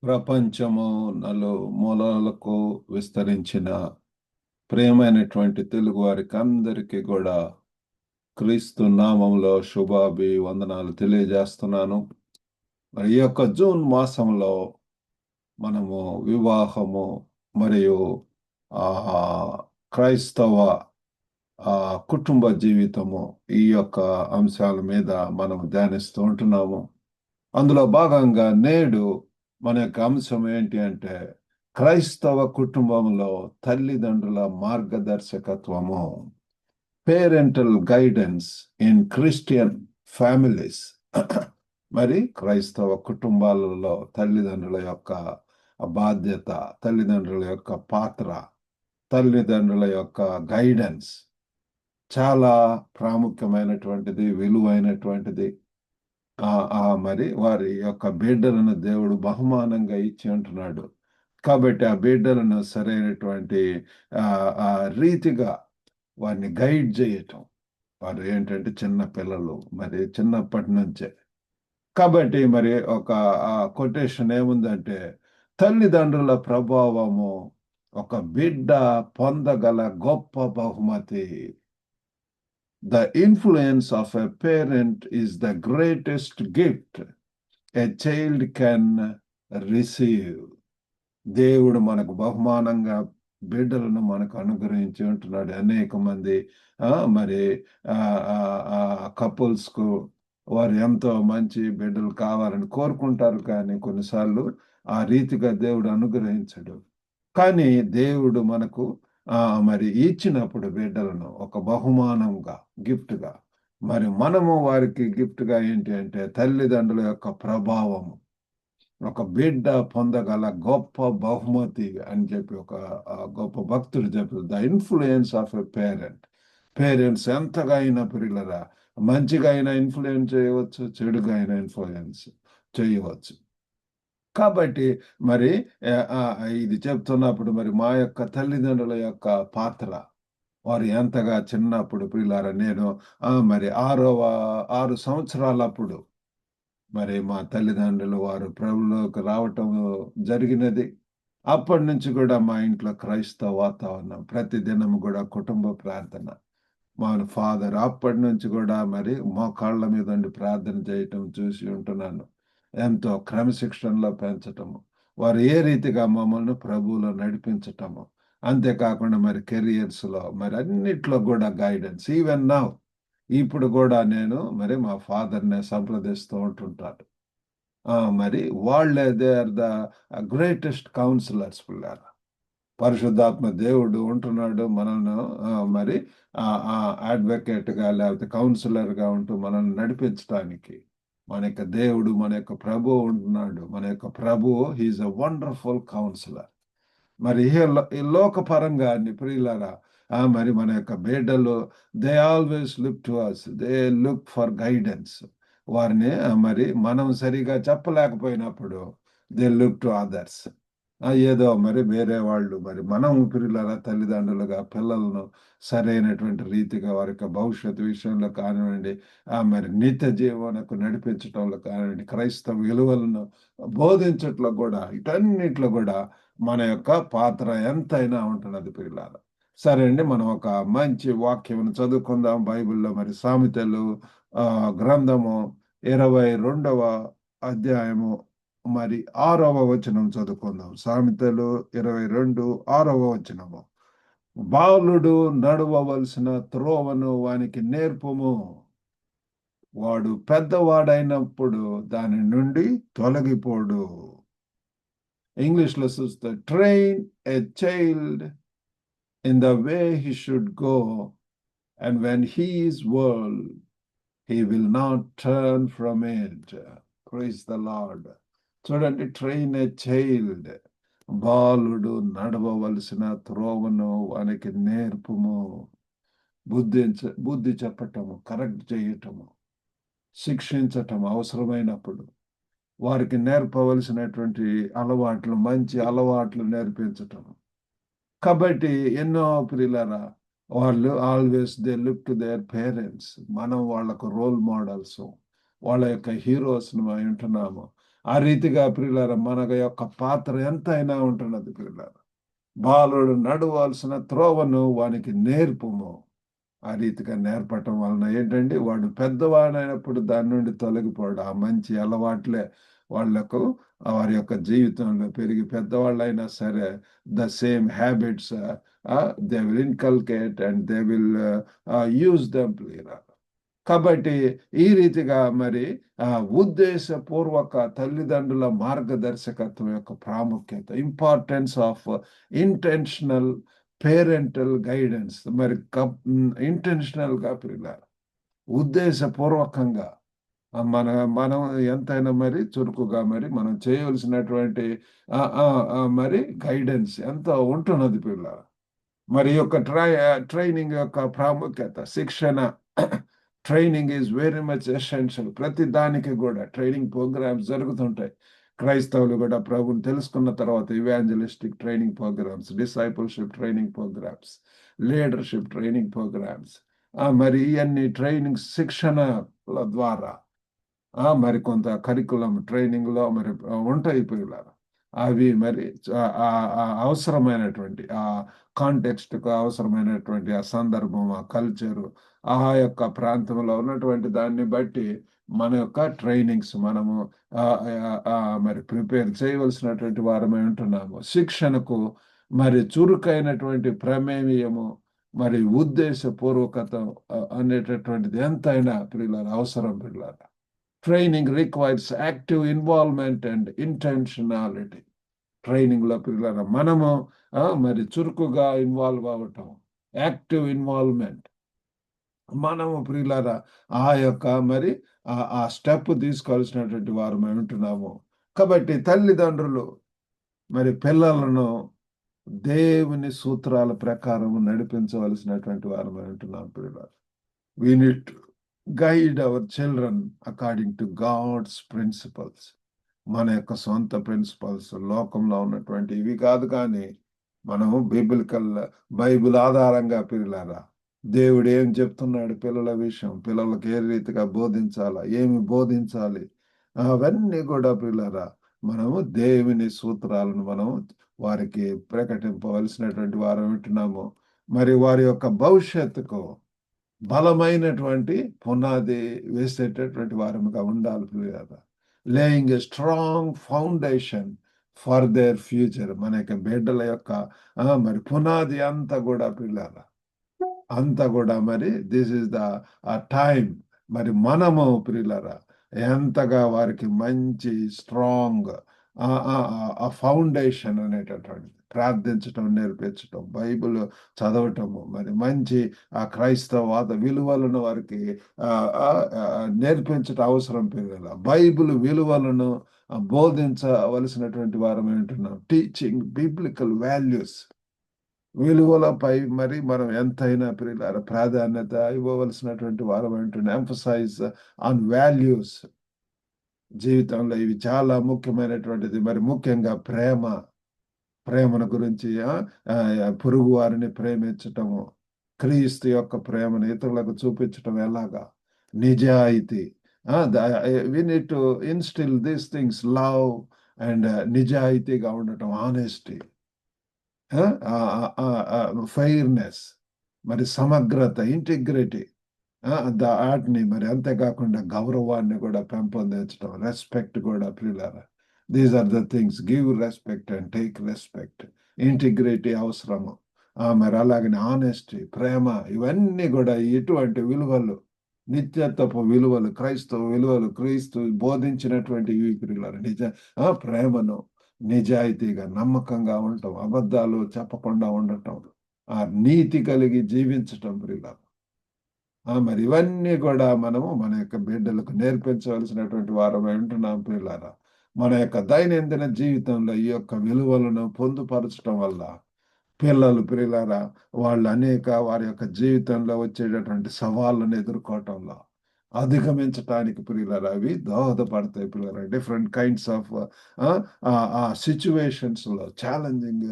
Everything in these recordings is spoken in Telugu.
ప్రపంచము నలుమూలలకు విస్తరించిన ప్రియమైనటువంటి తెలుగు వారికి అందరికీ కూడా క్రీస్తు నామంలో శుభాభివందనాలు తెలియజేస్తున్నాను. మరి ఈ యొక్క జూన్ మాసంలో మనము వివాహము మరియు ఆ క్రైస్తవ కుటుంబ జీవితము ఈ యొక్క అంశాల మీద మనం ధ్యానిస్తూ ఉంటున్నాము. అందులో భాగంగా నేడు మన యొక్క అంశం ఏంటి అంటే క్రైస్తవ కుటుంబంలో తల్లిదండ్రుల మార్గదర్శకత్వము, parental guidance in Christian families. మరి క్రైస్తవ కుటుంబాలలో తల్లిదండ్రుల యొక్క బాధ్యత, తల్లిదండ్రుల యొక్క పాత్ర, తల్లిదండ్రుల యొక్క గైడెన్స్ చాలా ప్రాముఖ్యమైనటువంటిది, విలువైనటువంటిది. మరి వారి యొక్క బిడ్డలను దేవుడు బహుమానంగా ఇచ్చి ఉంటున్నాడు. కాబట్టి ఆ బిడ్డలను సరైనటువంటి రీతిగా వారిని గైడ్ చేయటం. వారు ఏంటంటే చిన్న పిల్లలు, మరి చిన్నప్పటి నుంచే. కాబట్టి మరి ఒక కొటేషన్ ఏముందంటే, తల్లిదండ్రుల ప్రభావము ఒక బిడ్డ పొందగల గొప్ప బహుమతి. The influence of a parent is the greatest gift a child can receive. దేవుడు మనకు బహుమానంగా బిడ్డలను మనకు అనుగ్రహించి ఉంటున్నాడు. అనేక మంది మరి కపుల్స్కు వారు ఎంతో మంచి బిడ్డలు కావాలని కోరుకుంటారు, కానీ కొన్నిసార్లు ఆ రీతిగా దేవుడు అనుగ్రహించడు. కానీ దేవుడు మనకు మరి ఇచ్చినప్పుడు బిడ్డలను ఒక బహుమానంగా, గిఫ్ట్గా, మరి మనము వారికి గిఫ్ట్గా ఏంటి అంటే తల్లిదండ్రుల యొక్క ప్రభావము ఒక బిడ్డ పొందగల గొప్ప బహుమతి అని చెప్పి ఒక గొప్ప భక్తుడు చెప్పారు. The influence of a parent. Parents ఎంతగా అయినా పిల్లరా మంచిగా అయినా ఇన్ఫ్లుయెన్స్ చేయవచ్చు, చెడుగా అయినా ఇన్ఫ్లుయెన్స్ చేయవచ్చు. కాబట్టి మరి ఇది చెప్తున్నప్పుడు మరి మా యొక్క తల్లిదండ్రుల యొక్క పాత్ర, వారు ఎంతగా చిన్నప్పుడు పిల్లారా నేను మరి 6 సంవత్సరాలప్పుడు మరి మా తల్లిదండ్రులు వారు ప్రభువులోకి రావటం జరిగినది. అప్పటి నుంచి కూడా మా ఇంట్లో క్రైస్తవ వాతావరణం, ప్రతి దినం కూడా కుటుంబ ప్రార్థన. మా ఫాదర్ అప్పటి నుంచి కూడా మరి మోకాళ్ళ మీద ఉండి ప్రార్థన చేయటం చూసి ఉంటున్నాను. ఎంతో క్రమశిక్షణలో పెంచటము, వారు ఏ రీతిగా మమ్మల్ని ప్రభువులో నడిపించటము, అంతేకాకుండా మరి కెరియర్స్లో మరి అన్నిట్లో కూడా గైడెన్స్. ఈవెన్ నౌ ఇప్పుడు కూడా నేను మరి మా ఫాదర్ని సంప్రదిస్తూ ఉంటుంటాను. మరి వాళ్ళే they are the greatest counsellors పిల్లారా. పరిశుద్ధాత్మ దేవుడు ఉంటున్నాడు మనల్ని మరి అడ్వకేట్గా లేకపోతే కౌన్సిలర్గా ఉంటూ మనల్ని నడిపించడానికి. మన యొక్క దేవుడు, మన యొక్క ప్రభువు ఉంటున్నాడు. మన యొక్క ప్రభువు హీఈస్ ఎ వండర్ఫుల్ కౌన్సిలర్. మరి ఈ లోకపరంగా ప్రియులారా మరి మన యొక్క బిడ్డలు they always look to us, they look for guidance. వారిని మరి మనం సరిగా చెప్పలేకపోయినప్పుడు దే లుక్ టు అదర్స్. ఏదో మరి వేరే వాళ్ళు మరి మనం పిల్లల తల్లిదండ్రులుగా పిల్లలను సరైనటువంటి రీతిగా వారి యొక్క భవిష్యత్తు విషయంలో కానివ్వండి, మరి నిత్య జీవనకు నడిపించడంలో కానివ్వండి, క్రైస్తవ విలువలను బోధించట్లో కూడా, ఇటన్నిట్లో కూడా మన యొక్క పాత్ర ఎంతైనా ఉంటున్నది పిల్లల. సరే అండి, మనం ఒక మంచి వాక్యం చదువుకుందాం. బైబిల్లో మరి సామెతలు గ్రంథము 22వ అధ్యాయము మరి 6వ వచనం చదువుకుందాం. సామెతలు 22:6వ వచనము. బాలుడు నడవవలసిన త్రోవను వానికి నేర్పుము, వాడు పెద్దవాడైనప్పుడు దాని నుండి తొలగిపోడు. ఇంగ్లీష్లో చూస్తే train a child in the way he should go, and when he is old he will not turn from it. Praise the lord. చూడండి, ట్రైన్ ఎ చైల్డ్, బాలుడు నడవవలసిన త్రోవను వానికి నేర్పుము. బుద్ధి చెప్పటము, కరెక్ట్ చేయటము, శిక్షించటం అవసరమైనప్పుడు వారికి నేర్పవలసినటువంటి అలవాట్లు, మంచి అలవాట్లు నేర్పించటము. కాబట్టి ఎన్నో ప్రియులారా వాళ్ళు always they look to their parents. మనం వాళ్ళకు రోల్ మోడల్స్, వాళ్ళ యొక్క హీరోస్ ఉంటున్నాము. ఆ రీతిగా ప్రియులారా మన యొక్క పాత్ర ఎంతైనా ఉంటున్నది ప్రియులారా. బాలుడు నడవాల్సిన త్రోవను వానికి నేర్పుము. ఆ రీతిగా నేర్పటం వలన ఏంటంటే వాడు పెద్దవాడైనప్పుడు దాని నుండి తొలగిపోడు. ఆ మంచి అలవాట్లే వాళ్లకు వారి యొక్క జీవితంలో పెరిగి పెద్దవాళ్ళైనా సరే the same habits they will inculcate and they will use them. కాబట్టి ఈ రీతిగా మరి ఉద్దేశపూర్వక తల్లిదండ్రుల మార్గదర్శకత్వం యొక్క ప్రాముఖ్యత, importance of intentional parental guidance. మరి ఇంటెన్షనల్ గా పిల్లలు ఉద్దేశపూర్వకంగా మన మనం ఎంతైనా మరి చురుకుగా మరి మనం చేయవలసినటువంటి మరి గైడెన్స్ ఎంతో ఉంటున్నది పిల్లలు. మరి యొక్క ట్రైనింగ్ యొక్క ప్రాముఖ్యత, శిక్షణ, training is very much essential. ప్రతి దానికి కూడా ట్రైనింగ్ ప్రోగ్రామ్స్ జరుగుతుంటాయి. క్రైస్తవులు కూడా ప్రభుని తెలుసుకున్న తర్వాత evangelistic training programmes, discipleship training programmes, leadership training programmes, మరి ఇవన్నీ ట్రైనింగ్ శిక్షణల ద్వారా మరి కొంత కరికులం ట్రైనింగ్ లో మరి ఉంటాయి పిల్లలు. అవి మరి అవసరమైనటువంటి ఆ కాంటెక్స్ట్ కు అవసరమైనటువంటి ఆ సందర్భం, ఆ కల్చరు, ఆ యొక్క ప్రాంతంలో ఉన్నటువంటి దాన్ని బట్టి మన యొక్క ట్రైనింగ్స్ మనము మరి ప్రిపేర్ చేయవలసినటువంటి వారమై ఉంటున్నాము. శిక్షణకు మరి చురుకైనటువంటి ప్రమేయము, మరి ఉద్దేశపూర్వకత అనేటటువంటిది ఎంతైనా పిల్లల అవసరం. పిల్లల training requires active involvement and intentionality. Training లో పిల్లల మనము మరి చురుకుగా ఇన్వాల్వ్ అవ్వటం, యాక్టివ్ ఇన్వాల్వ్మెంట్. మనము ప్రియులారా ఆ యొక్క మరి ఆ స్టెప్ తీసుకోవాల్సినటువంటి వారు మేము ఉంటున్నాము. కాబట్టి తల్లిదండ్రులు మరి పిల్లలను దేవుని సూత్రాల ప్రకారం నడిపించవలసినటువంటి వారు మేము ఉంటున్నాం ప్రియులారా. We need to guide our children according to God's principles. మన యొక్క సొంత ప్రిన్సిపల్స్ లోకంలో ఉన్నటువంటి ఇవి కాదు, కానీ మనము బైబిల్ ఆధారంగా పిల్లలారా దేవుడు ఏం చెప్తున్నాడు పిల్లల విషయం, పిల్లలకు ఏ రీతిగా బోధించాలా, ఏమి బోధించాలి, అవన్నీ కూడా పిల్లలారా మనము దేవుని సూత్రాలను మనం వారికి ప్రకటింపవలసినటువంటి వారు ఉంటున్నాము. మరి వారి యొక్క భవిష్యత్తుకు బలమైనటువంటి పునాది వేసేటటువంటి వారముగా ఉండాలి పిల్లలారా. Laying a strong foundation for their future. మన యొక్క బిడ్డల యొక్క మరి పునాది అంతా కూడా పిల్లలారా అంతా కూడా మరి దిస్ ఇస్ ద టైం. మరి మనము పిల్లలారా ఎంతగా వారికి మంచి స్ట్రాంగ్ ఆ ఫౌండేషన్ అనేటటువంటిది ప్రార్థించటం, నేర్పించటం, బైబిల్ చదవటము, మరి మంచి ఆ క్రైస్తవాద విలువలను వారికి నేర్పించటం అవసరం. పిల్లల బైబిల్ విలువలను బోధించవలసినటువంటి వారం ఏంటున్నాం. టీచింగ్ బిబ్లికల్ వాల్యూస్, విలువలపై మరి మనం ఎంతైనా పిల్లల ప్రాధాన్యత ఇవ్వవలసినటువంటి వారం ఏంటంటే ఎంఫసైజ్ ఆన్ వాల్యూస్. జీవితంలో ఇవి చాలా ముఖ్యమైనటువంటిది. మరి ముఖ్యంగా ప్రేమను గురించి పొరుగు వారిని ప్రేమించటము, క్రీస్తు యొక్క ప్రేమను ఇతరులకు చూపించటం ఎలాగా, నిజాయితీ. We need to instil these things, love and నిజాయితీగా ఉండటం, ఆనెస్టీ, ఫెయిర్నెస్, మరి సమగ్రత, ఇంటిగ్రిటీ, వాటిని మరి అంతేకాకుండా గౌరవాన్ని కూడా పెంపొందించడం, రెస్పెక్ట్ కూడా పిల్లలారా. These are the things. Give respect and take respect. Integrity అవసరము. మరి అలాగనే ఆనెస్టీ, ప్రేమ, ఇవన్నీ కూడా ఇటువంటి విలువలు, నిత్యత్వపు విలువలు, క్రైస్తవ విలువలు, క్రీస్తు బోధించినటువంటి ఇవి పిల్లలారా. ప్రేమను, నిజాయితీగా, నమ్మకంగా ఉండటం, అబద్ధాలు చెప్పకుండా ఉండటం, నీతి కలిగి జీవించటం పిల్లలారా. మరి ఇవన్నీ కూడా మనము మన యొక్క బిడ్డలకు నేర్పించవలసినటువంటి వారమై ఉంటున్నాం పిల్లలారా. మన యొక్క దైనందిన జీవితంలో ఈ యొక్క విలువలను పొందుపరచడం వల్ల పిల్లలు పిల్లలారా వాళ్ళు వారి యొక్క జీవితంలో వచ్చేటటువంటి సవాళ్ళను ఎదుర్కోవటంలో అధిగమించటానికి పిల్లలారా అవి దోహదపడతాయి. పిల్లలారా డిఫరెంట్ కైండ్స్ ఆఫ్ సిచ్యువేషన్స్ లో, ఛాలెంజింగ్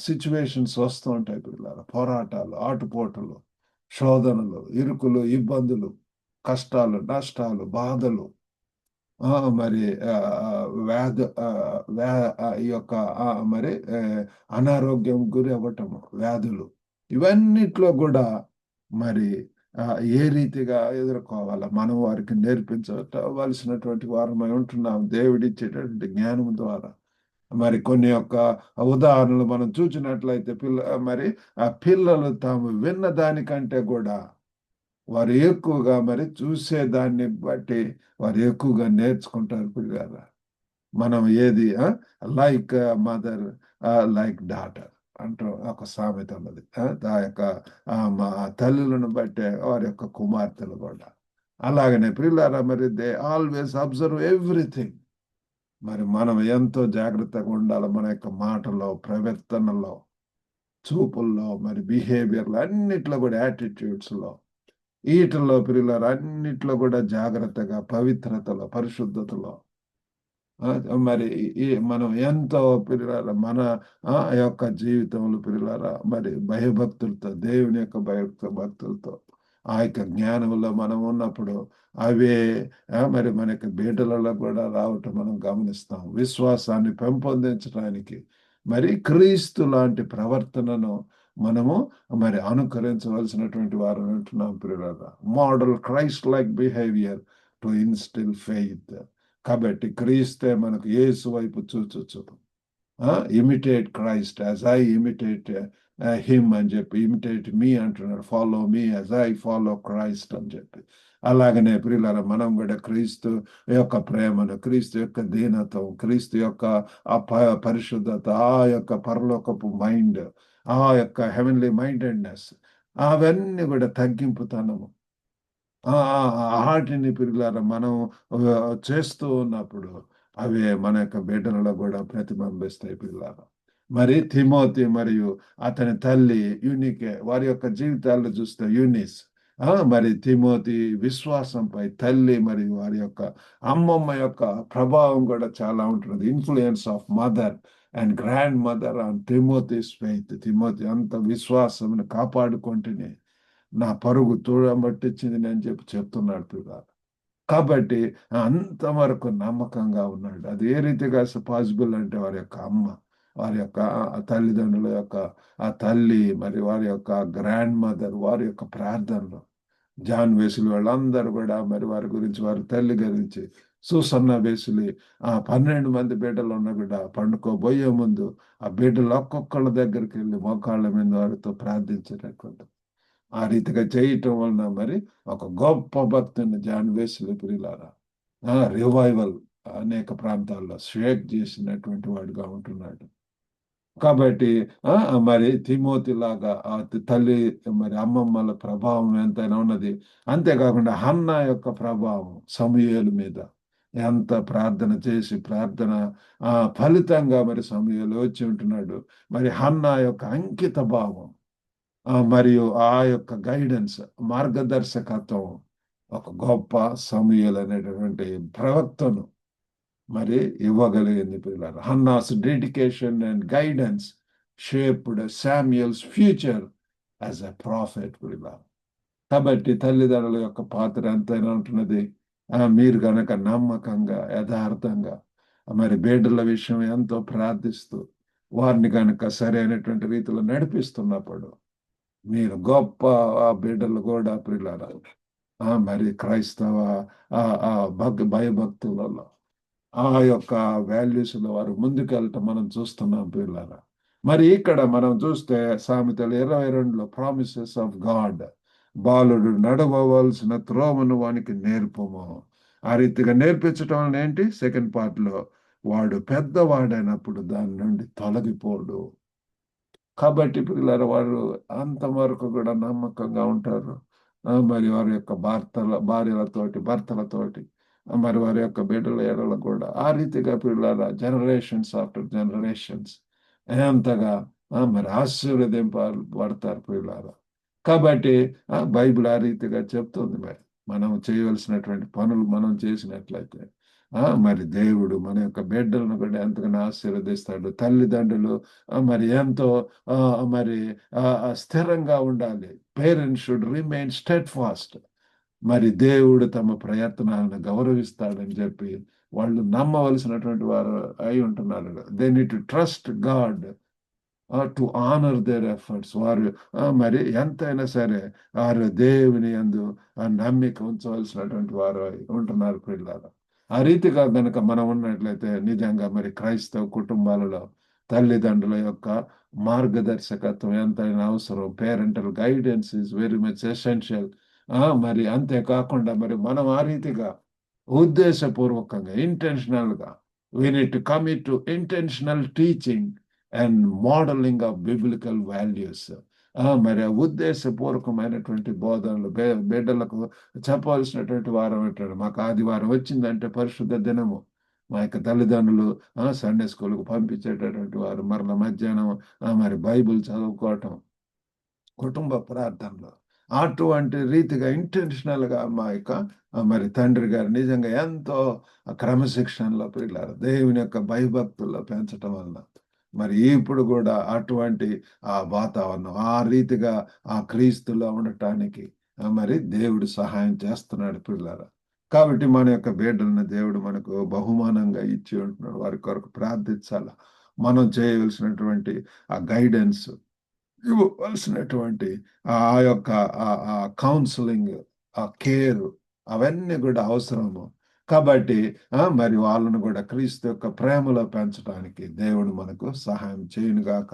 సిచ్యువేషన్స్ వస్తూ ఉంటాయి పిల్లలారా. పోరాటాలు, ఆటుపోటులు, శోధనలు, ఇరుకులు, ఇబ్బందులు, కష్టాలు, నష్టాలు, బాధలు, మరి వ్యాధ వ్యా ఈ యొక్క మరి అనారోగ్యం గురి అవ్వటము, వ్యాధులు, ఇవన్నిట్లో కూడా మరి ఏ రీతిగా ఎదుర్కోవాలా మనం వారికి నేర్పించవలసినటువంటి వారమై ఉంటున్నాం దేవుడిచ్చేటటువంటి జ్ఞానం ద్వారా. మరి కొన్ని యొక్క ఉదాహరణలు మనం చూసినట్లయితే మరి ఆ పిల్లలు తాము విన్న దానికంటే కూడా వారు ఎక్కువగా మరి చూసేదాన్ని బట్టి వారు ఎక్కువగా నేర్చుకుంటారు పిల్లలు. మనం ఏది లైక్ మదర్ లైక్ డాటర్ అంటూ ఒక సామెత ఉన్నది. ఆ యొక్క మా తల్లులను బట్టే వారి యొక్క కుమార్తెలు కూడా అలాగనే పిల్లల మరి దే ఆల్వేస్ అబ్జర్వ్ ఎవ్రీథింగ్. మరి మనం ఎంతో జాగ్రత్తగా ఉండాలి మన యొక్క మాటలో, ప్రవర్తనలో, చూపుల్లో, మరి బిహేవియర్లో, అన్నిట్లో కూడా యాటిట్యూడ్స్లో, వీటిల్లో పిల్లలు అన్నిట్లో కూడా జాగ్రత్తగా పవిత్రతలో, పరిశుద్ధతలో మరి మనం ఎంతో పిల్లల మన యొక్క జీవితంలో పిల్లల మరి భయభక్తులతో, దేవుని యొక్క భక్తులతో ఆ యొక్క జ్ఞానంలో మనం ఉన్నప్పుడు అవే మరి మనకి బీటలలో కూడా రావటం మనం గమనిస్తాం. విశ్వాసాన్ని పెంపొందించడానికి మరి క్రీస్తు లాంటి ప్రవర్తనను మనము మరి అనుకరించవలసినటువంటి వారు అంటున్నాం పిల్లల. Model Christ like behaviour to instill faith. కాబట్టి క్రీస్తే మనకు యేసు వైపు చూచొచ్చు. Imitate Christ as I imitate him అని చెప్పి, ఇమిటేట్ మీ అంటున్నాడు, follow me as I follow Christ అని చెప్పి. అలాగనే ప్రియులారా మనం కూడా క్రీస్తు యొక్క ప్రేమను, క్రీస్తు యొక్క దీనత్వం, క్రీస్తు యొక్క ఆ పరిశుద్ధత, ఆ యొక్క పరలోకపు మైండ్, ఆ యొక్క హెవెన్లీ మైండెడ్నెస్, అవన్నీ కూడా తగ్గింపుతనము, వాటిని పిల్లల మనం చేస్తూ ఉన్నప్పుడు అవి మన యొక్క బిడ్డలలో కూడా ప్రతిబింబిస్తాయి పిల్లల. మరి తిమోతి మరియు అతని తల్లి యూనికే వారి యొక్క జీవితాల్లో చూస్తే యూనిస్, మరి తిమోతి విశ్వాసంపై తల్లి మరియు వారి యొక్క అమ్మమ్మ యొక్క ప్రభావం కూడా చాలా ఉంటుంది. Influence of mother and grandmother on Timothy's faith. Timothy అంత విశ్వాసం కాపాడుకుంటేనే నా పరుగు తూడబట్టించింది అని చెప్పి చెప్తున్నాడు పిల్లలు. కాబట్టి అంతవరకు నమ్మకంగా ఉన్నాడు. అది ఏ రీతిగా పాసిబుల్ అంటే వారి యొక్క అమ్మ, వారి యొక్క తల్లిదండ్రుల యొక్క ఆ తల్లి, మరి వారి యొక్క గ్రాండ్ మదర్, వారి యొక్క ప్రార్థనలు, జాన్ వెస్లీ వాళ్ళందరూ కూడా మరి వారి గురించి, వారి తల్లి గురించి, సూసన్న వెస్లీ 12 మంది బిడ్డలు ఉన్న బిడ్డ పండుకోబోయే ముందు ఆ బిడ్డలు ఒక్కొక్కళ్ళ దగ్గరికి వెళ్ళి మోకాళ్ళ మీద వారితో ప్రార్థించేటటువంటి ఆ రీతిగా చేయటం వలన మరి ఒక గొప్ప భక్తుని జాన్ వెస్లీ ప్రియులారా రివైవల్ అనేక ప్రాంతాల్లో షేక్ చేసినటువంటి వాడుగా ఉంటున్నాడు. కాబట్టి మరి తిమోతి లాగా ఆ తల్లి మరి అమ్మమ్మల ప్రభావం ఎంతైనా ఉన్నది. అంతేకాకుండా హన్నా యొక్క ప్రభావం సమూయేలు మీద ఎంత ప్రార్థన చేసి ప్రార్థన ఫలితంగా మరి సమూయేలు వచ్చి ఉంటున్నాడు. మరి హన్నా యొక్క అంకిత భావం మరియు ఆ యొక్క గైడెన్స్, మార్గదర్శకత్వం ఒక గొప్ప సమూయేలు అనేటటువంటి ప్రవక్తను మరి ఇవ్వగలిగింది పిల్లలు. Hannah's dedication and guidance shaped Samuel's future as a prophet పిల్లలు. కాబట్టి తల్లిదండ్రుల యొక్క పాత్ర ఎంతైనా ఉంటున్నది. మీరు కనుక నమ్మకంగా, యథార్థంగా మరి బిడ్డల విషయం ఎంతో ప్రార్థిస్తూ వారిని కనుక సరైనటువంటి రీతిలో నడిపిస్తున్నప్పుడు మీరు గొప్ప బిడ్డలు కూడా పిల్లలు మరి క్రైస్తవ భయభక్తులలో ఆ యొక్క వాల్యూస్లో వారు ముందుకెళ్ళటం మనం చూస్తున్నాం పిల్లల. మరి ఇక్కడ మనం చూస్తే సామెతలు 22లో ప్రామిసెస్ ఆఫ్ గాడ్, బాలుడు నడవవలసిన త్రోవను వానికి నేర్పము. ఆ రీతిగా నేర్పించటం వలన ఏంటి, సెకండ్ పార్ట్లో వాడు పెద్దవాడైనప్పుడు దాని నుండి తొలగిపోడు. కాబట్టి పిల్లలు వారు అంతవరకు కూడా నమ్మకంగా ఉంటారు. మరి వారి యొక్క భార్యలతోటి, భర్తలతోటి, మరి వారి యొక్క బిడ్డల ఎడల కూడా ఆ రీతిగా పిల్లల జనరేషన్స్ ఆఫ్టర్ జనరేషన్స్ ఎంతగా మరి ఆశీర్వదింపబడతారు పిల్లల. కాబట్టి బైబిల్ ఆ రీతిగా చెప్తుంది. మరి మనం చేయవలసినటువంటి పనులు మనం చేసినట్లయితే మరి దేవుడు మన యొక్క బిడ్డలను కూడా ఎంతగానో ఆశీర్వదిస్తాడు. తల్లిదండ్రులు మరి ఎంతో మరి స్థిరంగా ఉండాలి. Parents should remain steadfast. మరి దేవుడు తమ ప్రయత్నాలను గౌరవిస్తాడని చెప్పి వాళ్ళు నమ్మవలసినటువంటి వారు అయి ఉంటున్నారు. They need to trust God to honour their efforts. వారు మరి ఎంతైనా సరే వారు దేవుని యందు నమ్మిక ఉంచవలసినటువంటి వారు అయి ఉంటున్నారు పిల్లలు. ఆ రీతిగా గనక మనం ఉన్నట్లయితే నిజంగా మరి క్రైస్తవ కుటుంబాలలో తల్లిదండ్రుల యొక్క మార్గదర్శకత్వం ఎంతైనా అవసరం. Parental guidance is very much essential. మరి అంతేకాకుండా మరి మనం ఆ రీతిగా ఉద్దేశపూర్వకంగా ఇంటెన్షనల్‌గా we need to commit to intentional teaching and modelling of biblical values. మరి ఉద్దేశపూర్వకమైనటువంటి బోధనలు బిడ్డలకు చెప్పవలసినటువంటి వారం అంటాడు. మాకు ఆదివారం వచ్చిందంటే పరిశుద్ధ దినము. మా యొక్క తల్లిదండ్రులు సండే స్కూల్‌కి పంపించేటటువంటి వారు. మరల మధ్యాహ్నం మరి బైబిల్ చదువుకోవటం, కుటుంబ ప్రార్థనలు. అటువంటి రీతిగా ఇంటెన్షనల్‌గా మా యొక్క మరి తండ్రి గారు నిజంగా ఎంతో క్రమశిక్షణలో పిల్లలు దేవుని యొక్క భయభక్తుల్లో పెంచటం వలన మరి ఇప్పుడు కూడా అటువంటి వాతావరణం ఆ రీతిగా ఆ క్రీస్తులో ఉండటానికి మరి దేవుడు సహాయం చేస్తున్నాడు పిల్లలు. కాబట్టి మన యొక్క బిడ్డలను దేవుడు మనకు బహుమానంగా ఇచ్చి ఉంటున్నాడు. వారి కొరకు ప్రార్థించాలా. మనం చేయవలసినటువంటి ఆ గైడెన్స్ ఇవ్వవలసినటువంటి ఆ యొక్క కౌన్సిలింగ్, ఆ కేర్ అవన్నీ కూడా అవసరము. కాబట్టి మరి వాళ్ళను కూడా క్రీస్తు యొక్క ప్రేమలో పెంచడానికి దేవుడు మనకు సహాయం చేయనుగాక.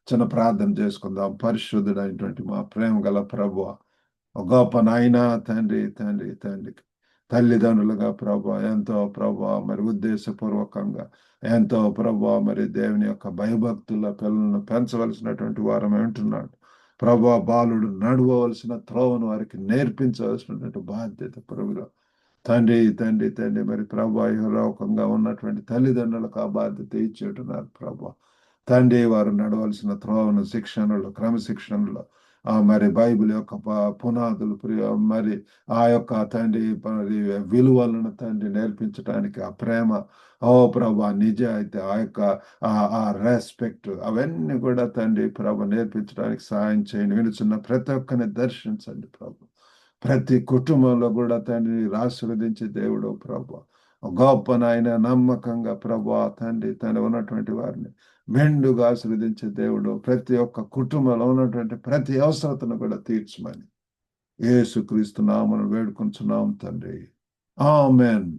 చిన్న ప్రార్థన చేసుకుందాం. పరిశుద్ధుడైనటువంటి మా ప్రేమ గల ప్రభువా, గొప్ప నాయనా తండ్రి, తండ్రి, తండ్రి. తల్లిదండ్రులుగా ప్రభా ఎంతో ప్రభా మరి ఉద్దేశపూర్వకంగా ఎంతో ప్రభా మరి దేవుని యొక్క భయభక్తుల పిల్లలను పెంచవలసినటువంటి వారమే ఉంటున్నాడు. ప్రభా బాలుడు నడవవలసిన త్రోవను వారికి నేర్పించవలసినటువంటి బాధ్యత ప్రభులో. తండ్రి, తండ్రి, తండ్రి మరి ప్రభా ఇహలోకంగా ఉన్నటువంటి తల్లిదండ్రులకు ఆ బాధ్యత ఇచ్చి ఉంటున్నారు ప్రభా. తండ్రి వారు నడవలసిన త్రోవను శిక్షణలో క్రమశిక్షణలో మరి బైబిల్ యొక్క పునాదులు మరి ఆ యొక్క తండ్రి మరి విలువలను తండ్రి నేర్పించడానికి ఆ ప్రేమ ప్రభా నిజాయితీ ఆ యొక్క ఆ రెస్పెక్ట్ అవన్నీ కూడా తండ్రి ప్రభ నేర్పించడానికి సహాయం చేయండి. వినుచున్న ప్రతి ఒక్కరిని దర్శించండి ప్రభు. ప్రతి కుటుంబంలో కూడా తండ్రి ఆశీర్వదించే దేవుడు ప్రభు. గొప్ప నాయన నమ్మకంగా ప్రభు తండ్రి ఉన్నటువంటి వారిని మెండుగా ఆశీర్వదించే దేవుడు. ప్రతి ఒక్క కుటుంబంలో ఉన్నటువంటి ప్రతి అవసరతను కూడా తీర్చమని యేసుక్రీస్తు నామమున వేడుకొంచున్నాం తండ్రి. ఆమేన్.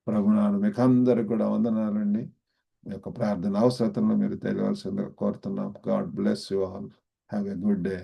ప్రభునాలు మీకు అందరికి కూడా వందనాలండి. మీ యొక్క ప్రార్థన అవసరతలను మీరు తెలియవలసిందిగా కోరుతున్నాం. God bless you all. Have a good day.